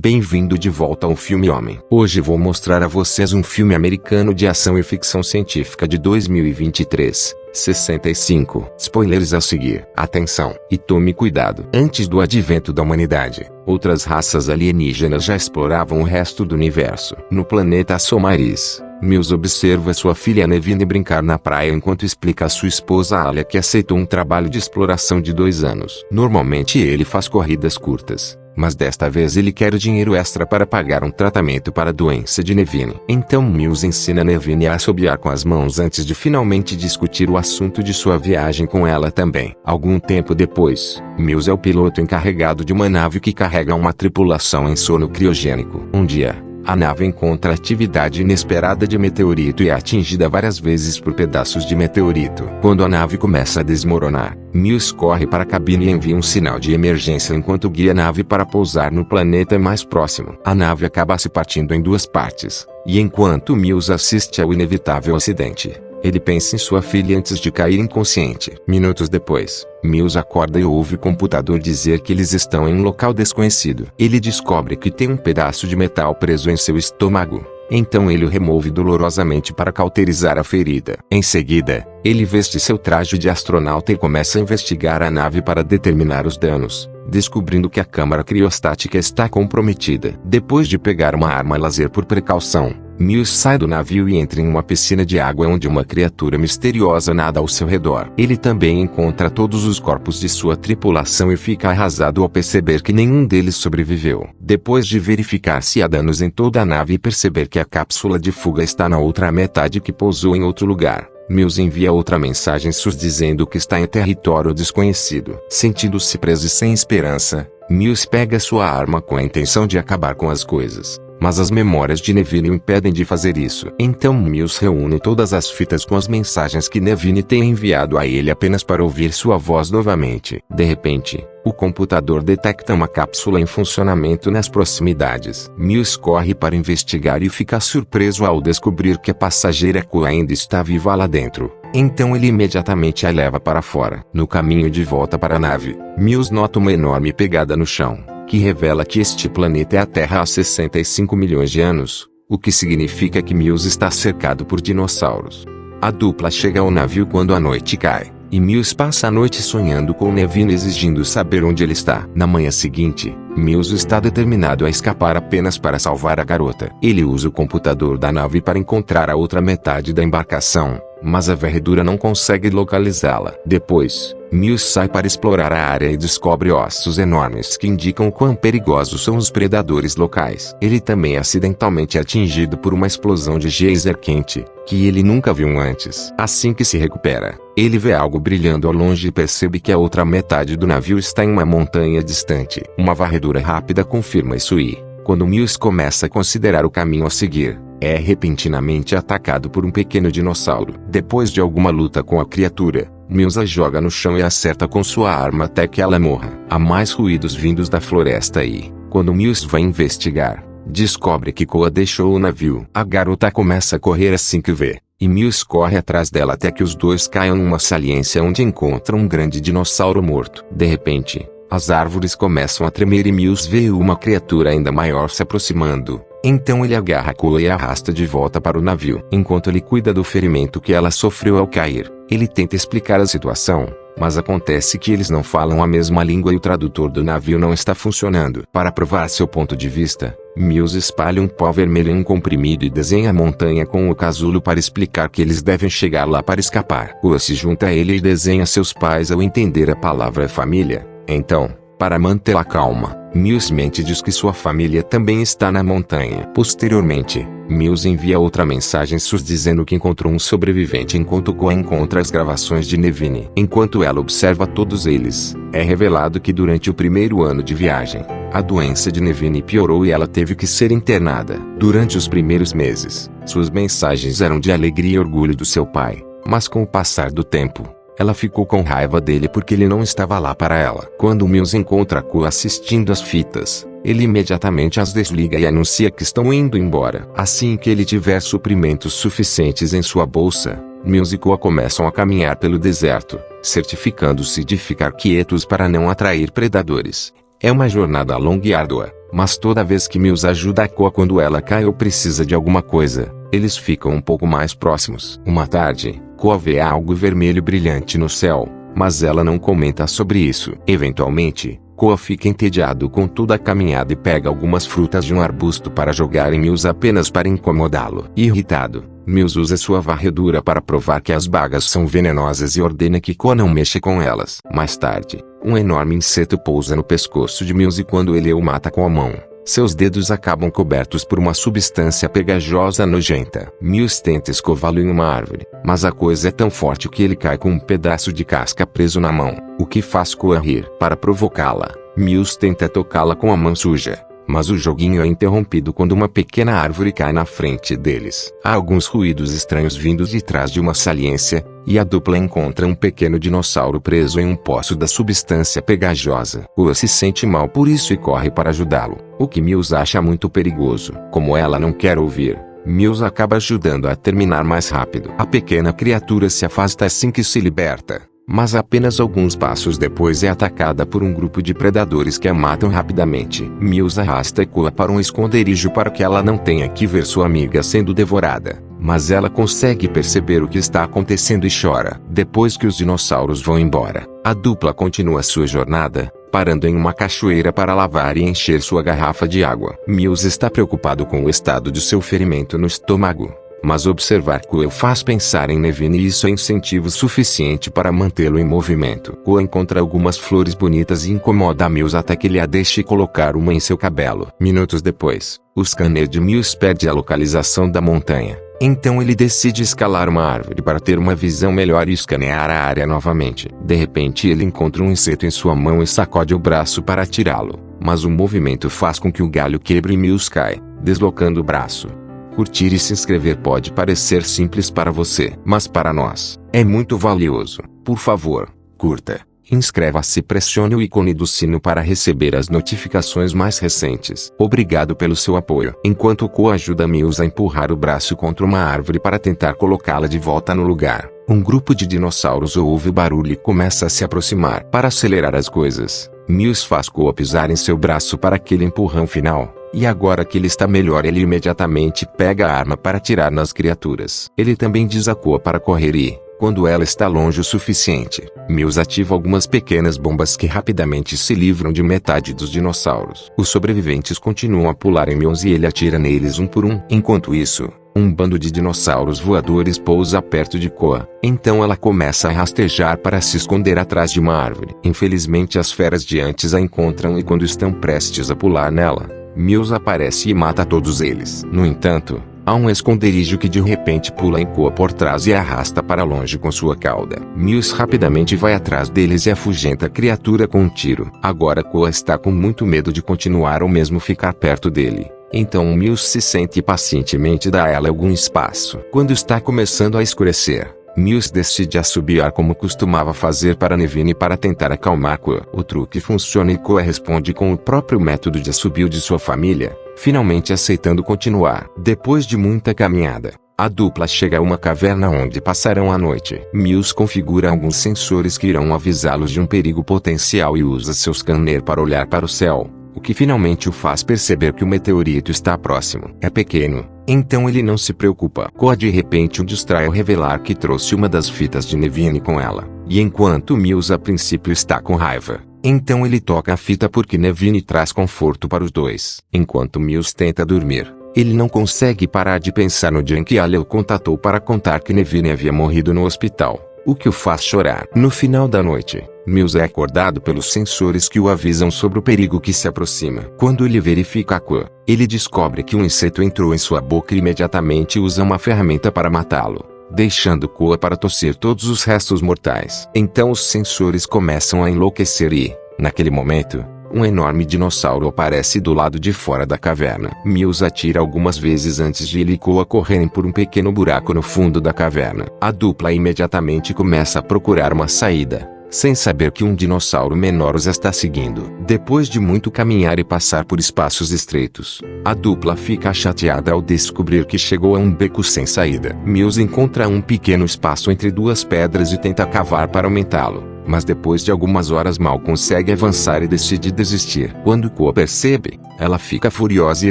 Bem-vindo de volta ao Filme Homem. Hoje vou mostrar a vocês um filme americano de ação e ficção científica de 2023, 65. Spoilers a seguir. Atenção, e tome cuidado. Antes do advento da humanidade, outras raças alienígenas já exploravam o resto do universo. No planeta Somaris, Mills observa sua filha Nevine brincar na praia enquanto explica a sua esposa Alia que aceitou um trabalho de exploração de 2 anos. Normalmente ele faz corridas curtas, mas desta vez ele quer o dinheiro extra para pagar um tratamento para a doença de Nevine. Então Mills ensina Nevine a assobiar com as mãos antes de finalmente discutir o assunto de sua viagem com ela também. Algum tempo depois, Mills é o piloto encarregado de uma nave que carrega uma tripulação em sono criogênico. Um dia, a nave encontra atividade inesperada de meteorito e é atingida várias vezes por pedaços de meteorito. Quando a nave começa a desmoronar, Mills corre para a cabine e envia um sinal de emergência enquanto guia a nave para pousar no planeta mais próximo. A nave acaba se partindo em 2 partes, e enquanto Mills assiste ao inevitável acidente, ele pensa em sua filha antes de cair inconsciente. Minutos depois, Mills acorda e ouve o computador dizer que eles estão em um local desconhecido. Ele descobre que tem um pedaço de metal preso em seu estômago. Então ele o remove dolorosamente para cauterizar a ferida. Em seguida, ele veste seu traje de astronauta e começa a investigar a nave para determinar os danos, descobrindo que a câmara criostática está comprometida. Depois de pegar uma arma laser por precaução, Mills sai do navio e entra em uma piscina de água onde uma criatura misteriosa nada ao seu redor. Ele também encontra todos os corpos de sua tripulação e fica arrasado ao perceber que nenhum deles sobreviveu. Depois de verificar se há danos em toda a nave e perceber que a cápsula de fuga está na outra metade que pousou em outro lugar, Mills envia outra mensagem SUS dizendo que está em território desconhecido. Sentindo-se preso e sem esperança, Mills pega sua arma com a intenção de acabar com as coisas, mas as memórias de Nevine o impedem de fazer isso. Então Mills reúne todas as fitas com as mensagens que Nevine tem enviado a ele apenas para ouvir sua voz novamente. De repente, o computador detecta uma cápsula em funcionamento nas proximidades. Mills corre para investigar e fica surpreso ao descobrir que a passageira Ko ainda está viva lá dentro. Então ele imediatamente a leva para fora. No caminho de volta para a nave, Mills nota uma enorme pegada no chão, que revela que este planeta é a Terra há 65 milhões de anos, o que significa que Mills está cercado por dinossauros. A dupla chega ao navio quando a noite cai, e Mills passa a noite sonhando com Nevine exigindo saber onde ele está. Na manhã seguinte, Mills está determinado a escapar apenas para salvar a garota. Ele usa o computador da nave para encontrar a outra metade da embarcação, mas a varredura não consegue localizá-la. Depois, Mills sai para explorar a área e descobre ossos enormes que indicam quão perigosos são os predadores locais. Ele também é acidentalmente atingido por uma explosão de geyser quente, que ele nunca viu antes. Assim que se recupera, ele vê algo brilhando ao longe e percebe que a outra metade do navio está em uma montanha distante. Uma varredura rápida confirma isso e, quando Mills começa a considerar o caminho a seguir, é repentinamente atacado por um pequeno dinossauro. Depois de alguma luta com a criatura, Mills a joga no chão e acerta com sua arma até que ela morra. Há mais ruídos vindos da floresta e, quando Mills vai investigar, descobre que Koa deixou o navio. A garota começa a correr assim que vê, e Mills corre atrás dela até que os dois caiam numa saliência onde encontram um grande dinossauro morto. De repente, as árvores começam a tremer e Mills vê uma criatura ainda maior se aproximando. Então ele agarra Koa e a arrasta de volta para o navio. Enquanto ele cuida do ferimento que ela sofreu ao cair, ele tenta explicar a situação, mas acontece que eles não falam a mesma língua e o tradutor do navio não está funcionando. Para provar seu ponto de vista, Mills espalha um pó vermelho em um comprimido e desenha a montanha com o casulo para explicar que eles devem chegar lá para escapar. Koa se junta a ele e desenha seus pais ao entender a palavra família. Então, para mantê-la calma, Mills mente e diz que sua família também está na montanha. Posteriormente, Mills envia outra mensagem SUS dizendo que encontrou um sobrevivente enquanto Koa encontra as gravações de Nevine. Enquanto ela observa todos eles, é revelado que durante o primeiro ano de viagem, a doença de Nevine piorou e ela teve que ser internada. Durante os primeiros meses, suas mensagens eram de alegria e orgulho do seu pai, mas com o passar do tempo, ela ficou com raiva dele porque ele não estava lá para ela. Quando Mills encontra Koa assistindo às fitas, ele imediatamente as desliga e anuncia que estão indo embora. Assim que ele tiver suprimentos suficientes em sua bolsa, Mills e Koa começam a caminhar pelo deserto, certificando-se de ficar quietos para não atrair predadores. É uma jornada longa e árdua, Mas toda vez que Mills ajuda a Koa quando ela cai ou precisa de alguma coisa, eles ficam um pouco mais próximos. Uma tarde, Koa vê algo vermelho brilhante no céu, mas ela não comenta sobre isso. Eventualmente, Koa fica entediado com toda a caminhada e pega algumas frutas de um arbusto para jogar em Mills apenas para incomodá-lo. Irritado, Mills usa sua varredura para provar que as bagas são venenosas e ordena que Koa não mexa com elas. Mais tarde, um enorme inseto pousa no pescoço de Mills e quando ele o mata com a mão, seus dedos acabam cobertos por uma substância pegajosa nojenta. Mills tenta escová-lo em uma árvore, mas a coisa é tão forte que ele cai com um pedaço de casca preso na mão, o que faz Koa rir. Para provocá-la, Mills tenta tocá-la com a mão suja, mas o joguinho é interrompido quando uma pequena árvore cai na frente deles. Há alguns ruídos estranhos vindos de trás de uma saliência, e a dupla encontra um pequeno dinossauro preso em um poço da substância pegajosa. Koa se sente mal por isso e corre para ajudá-lo, o que Mills acha muito perigoso. Como ela não quer ouvir, Mills acaba ajudando a terminar mais rápido. A pequena criatura se afasta assim que se liberta, mas apenas alguns passos depois é atacada por um grupo de predadores que a matam rapidamente. Mills arrasta Koa para um esconderijo para que ela não tenha que ver sua amiga sendo devorada, mas ela consegue perceber o que está acontecendo e chora. Depois que os dinossauros vão embora, a dupla continua sua jornada, parando em uma cachoeira para lavar e encher sua garrafa de água. Mills está preocupado com o estado de seu ferimento no estômago, mas observar Koa o faz pensar em Nevine e isso é incentivo suficiente para mantê-lo em movimento. Koa encontra algumas flores bonitas e incomoda Mills até que ele a deixe colocar uma em seu cabelo. Minutos depois, o scanner de Mills perde a localização da montanha. Então ele decide escalar uma árvore para ter uma visão melhor e escanear a área novamente. De repente ele encontra um inseto em sua mão e sacode o braço para tirá-lo, mas o movimento faz com que o galho quebre e Mills cai, deslocando o braço. Curtir e se inscrever pode parecer simples para você, mas para nós, é muito valioso. Por favor, curta, inscreva-se e pressione o ícone do sino para receber as notificações mais recentes. Obrigado pelo seu apoio. Enquanto Koa ajuda Mills a empurrar o braço contra uma árvore para tentar colocá-la de volta no lugar, um grupo de dinossauros ouve o barulho e começa a se aproximar. Para acelerar as coisas, Mills faz Koa pisar em seu braço para aquele empurrão final. E agora que ele está melhor, ele imediatamente pega a arma para atirar nas criaturas. Ele também diz a Koa para correr e, quando ela está longe o suficiente, Mills ativa algumas pequenas bombas que rapidamente se livram de metade dos dinossauros. Os sobreviventes continuam a pular em Mills e ele atira neles um por um. Enquanto isso, um bando de dinossauros voadores pousa perto de Koa. Então ela começa a rastejar para se esconder atrás de uma árvore. Infelizmente as feras de antes a encontram e quando estão prestes a pular nela, Mills aparece e mata todos eles. No entanto, há um esconderijo que de repente pula em Koa por trás e a arrasta para longe com sua cauda. Mills rapidamente vai atrás deles e afugenta a criatura com um tiro. Agora Koa está com muito medo de continuar ou mesmo ficar perto dele. Então Mills se sente e pacientemente dá a ela algum espaço. Quando está começando a escurecer, Mills decide assobiar como costumava fazer para Nevine para tentar acalmar Koa. O truque funciona e Koa responde com o próprio método de assobio de sua família, finalmente aceitando continuar. Depois de muita caminhada, a dupla chega a uma caverna onde passarão a noite. Mills configura alguns sensores que irão avisá-los de um perigo potencial e usa seu scanner para olhar para o céu, o que finalmente o faz perceber que o meteorito está próximo. É pequeno, então ele não se preocupa. Koa de repente o distrai ao revelar que trouxe uma das fitas de Nevine com ela, e enquanto Mills a princípio está com raiva, então ele toca a fita porque Nevine traz conforto para os dois. Enquanto Mills tenta dormir, ele não consegue parar de pensar no dia em que Alia o contatou para contar que Nevine havia morrido no hospital, o que o faz chorar. No final da noite, Mills é acordado pelos sensores que o avisam sobre o perigo que se aproxima. Quando ele verifica a Koa, ele descobre que um inseto entrou em sua boca e imediatamente usa uma ferramenta para matá-lo, deixando Koa para tossir todos os restos mortais. Então os sensores começam a enlouquecer e, naquele momento, um enorme dinossauro aparece do lado de fora da caverna. Mills atira algumas vezes antes de ele e Koa correrem por um pequeno buraco no fundo da caverna. A dupla imediatamente começa a procurar uma saída, sem saber que um dinossauro menor os está seguindo. Depois de muito caminhar e passar por espaços estreitos, a dupla fica chateada ao descobrir que chegou a um beco sem saída. Mills encontra um pequeno espaço entre duas pedras e tenta cavar para aumentá-lo, mas depois de algumas horas mal consegue avançar e decide desistir. Quando Koa percebe, ela fica furiosa e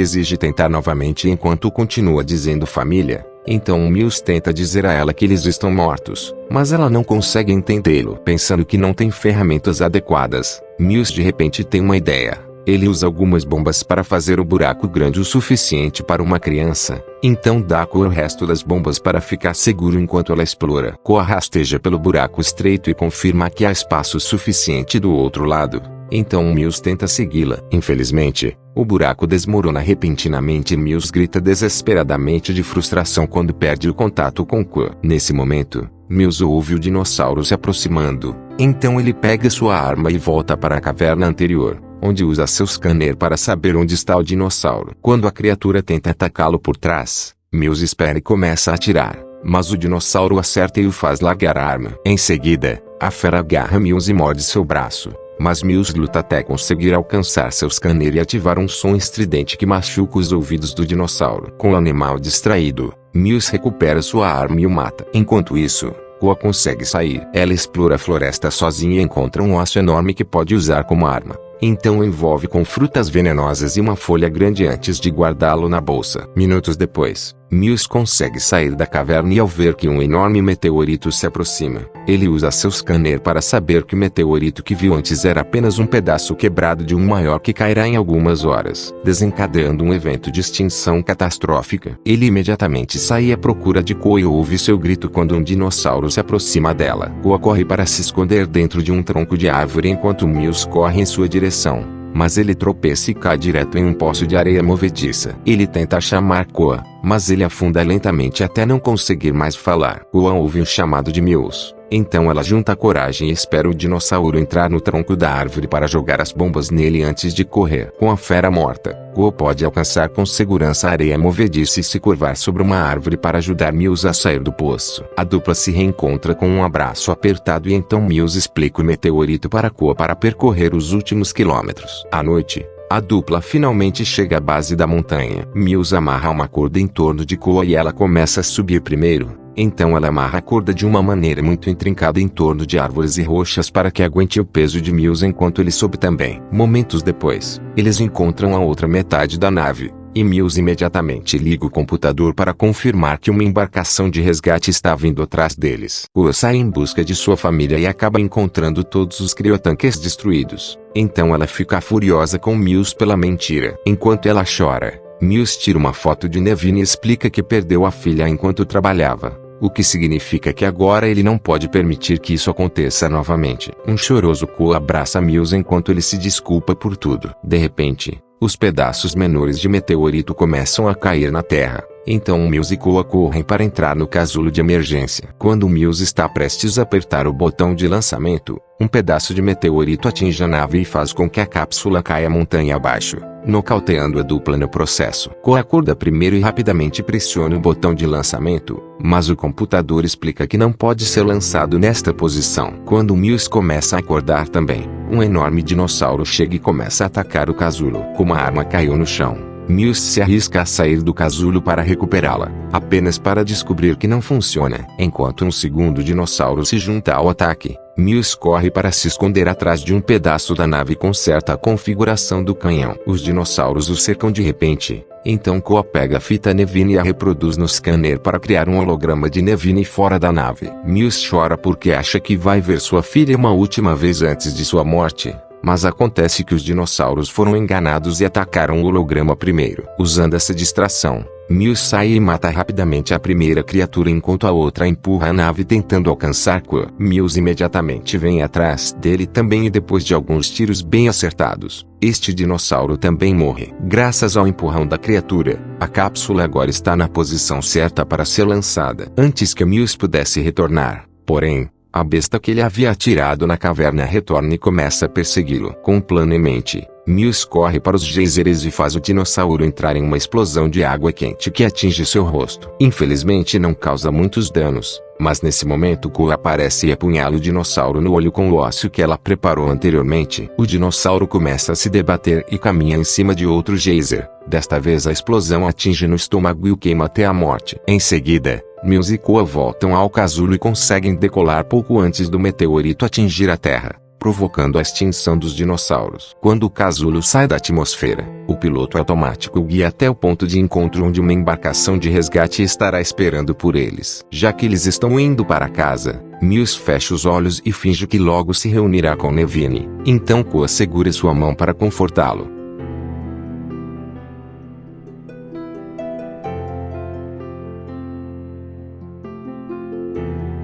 exige tentar novamente enquanto continua dizendo família. Então Mills tenta dizer a ela que eles estão mortos, mas ela não consegue entendê-lo. Pensando que não tem ferramentas adequadas, Mills de repente tem uma ideia. Ele usa algumas bombas para fazer o buraco grande o suficiente para uma criança. Então dá a Koa o resto das bombas para ficar seguro enquanto ela explora. Koa rasteja pelo buraco estreito e confirma que há espaço suficiente do outro lado. Então Mills tenta segui-la. Infelizmente, o buraco desmorona repentinamente e Mills grita desesperadamente de frustração quando perde o contato com Koa. Nesse momento, Mills ouve o dinossauro se aproximando. Então ele pega sua arma e volta para a caverna anterior, onde usa seu scanner para saber onde está o dinossauro. Quando a criatura tenta atacá-lo por trás, Mills espera e começa a atirar, mas o dinossauro acerta e o faz largar a arma. Em seguida, a fera agarra Mills e morde seu braço, mas Mills luta até conseguir alcançar seu scanner e ativar um som estridente que machuca os ouvidos do dinossauro. Com o animal distraído, Mills recupera sua arma e o mata. Enquanto isso, Koa consegue sair. Ela explora a floresta sozinha e encontra um osso enorme que pode usar como arma. Então o envolve com frutas venenosas e uma folha grande antes de guardá-lo na bolsa. Minutos depois, Mills consegue sair da caverna e ao ver que um enorme meteorito se aproxima, ele usa seu scanner para saber que o meteorito que viu antes era apenas um pedaço quebrado de um maior que cairá em algumas horas, desencadeando um evento de extinção catastrófica. Ele imediatamente sai à procura de Koa e ouve seu grito quando um dinossauro se aproxima dela. Koa corre para se esconder dentro de um tronco de árvore enquanto Mills corre em sua direção, mas ele tropeça e cai direto em um poço de areia movediça. Ele tenta chamar Koa, mas ele afunda lentamente até não conseguir mais falar. Koa ouve um chamado de Mills. Então ela junta a coragem e espera o dinossauro entrar no tronco da árvore para jogar as bombas nele antes de correr. Com a fera morta, Koa pode alcançar com segurança a areia movediça e se curvar sobre uma árvore para ajudar Mills a sair do poço. A dupla se reencontra com um abraço apertado e então Mills explica o meteorito para Koa para percorrer os últimos quilômetros. À noite, a dupla finalmente chega à base da montanha. Mills amarra uma corda em torno de Koa e ela começa a subir primeiro. Então ela amarra a corda de uma maneira muito intrincada em torno de árvores e rochas para que aguente o peso de Mills enquanto ele sobe também. Momentos depois, eles encontram a outra metade da nave, e Mills imediatamente liga o computador para confirmar que uma embarcação de resgate está vindo atrás deles. Koa sai em busca de sua família e acaba encontrando todos os criotanques destruídos. Então ela fica furiosa com Mills pela mentira. Enquanto ela chora, Mills tira uma foto de Nevine e explica que perdeu a filha enquanto trabalhava, o que significa que agora ele não pode permitir que isso aconteça novamente. Um choroso Koa abraça Mills enquanto ele se desculpa por tudo. De repente, os pedaços menores de meteorito começam a cair na Terra. Então Mills e Koa correm para entrar no casulo de emergência. Quando Mills está prestes a apertar o botão de lançamento, um pedaço de meteorito atinge a nave e faz com que a cápsula caia montanha abaixo, nocauteando a dupla no processo. Koa acorda primeiro e rapidamente pressiona o botão de lançamento, mas o computador explica que não pode ser lançado nesta posição. Quando Mills começa a acordar também, um enorme dinossauro chega e começa a atacar o casulo. Como a arma caiu no chão, Mills se arrisca a sair do casulo para recuperá-la, apenas para descobrir que não funciona. Enquanto um segundo dinossauro se junta ao ataque, Mills corre para se esconder atrás de um pedaço da nave e conserta a configuração do canhão. Os dinossauros o cercam de repente. Então Koa pega a fita Nevine e a reproduz no scanner para criar um holograma de Nevine fora da nave. Mills chora porque acha que vai ver sua filha uma última vez antes de sua morte. Mas acontece que os dinossauros foram enganados e atacaram o holograma primeiro. Usando essa distração, Mills sai e mata rapidamente a primeira criatura enquanto a outra empurra a nave tentando alcançar Koa. Mills imediatamente vem atrás dele também e depois de alguns tiros bem acertados, este dinossauro também morre. Graças ao empurrão da criatura, a cápsula agora está na posição certa para ser lançada. Antes que Mills pudesse retornar, porém, a besta que ele havia atirado na caverna retorna e começa a persegui-lo. Com um plano em mente, Mills corre para os geysers e faz o dinossauro entrar em uma explosão de água quente que atinge seu rosto. Infelizmente não causa muitos danos, mas nesse momento Koa aparece e apunhala o dinossauro no olho com o ósseo que ela preparou anteriormente. O dinossauro começa a se debater e caminha em cima de outro geyser. Desta vez a explosão atinge no estômago e o queima até a morte. Em seguida, Mills e Koa voltam ao casulo e conseguem decolar pouco antes do meteorito atingir a Terra, provocando a extinção dos dinossauros. Quando o casulo sai da atmosfera, o piloto automático guia até o ponto de encontro onde uma embarcação de resgate estará esperando por eles. Já que eles estão indo para casa, Mills fecha os olhos e finge que logo se reunirá com Neville. Então Koa segura sua mão para confortá-lo.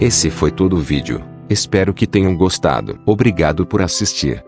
Esse foi todo o vídeo. Espero que tenham gostado. Obrigado por assistir.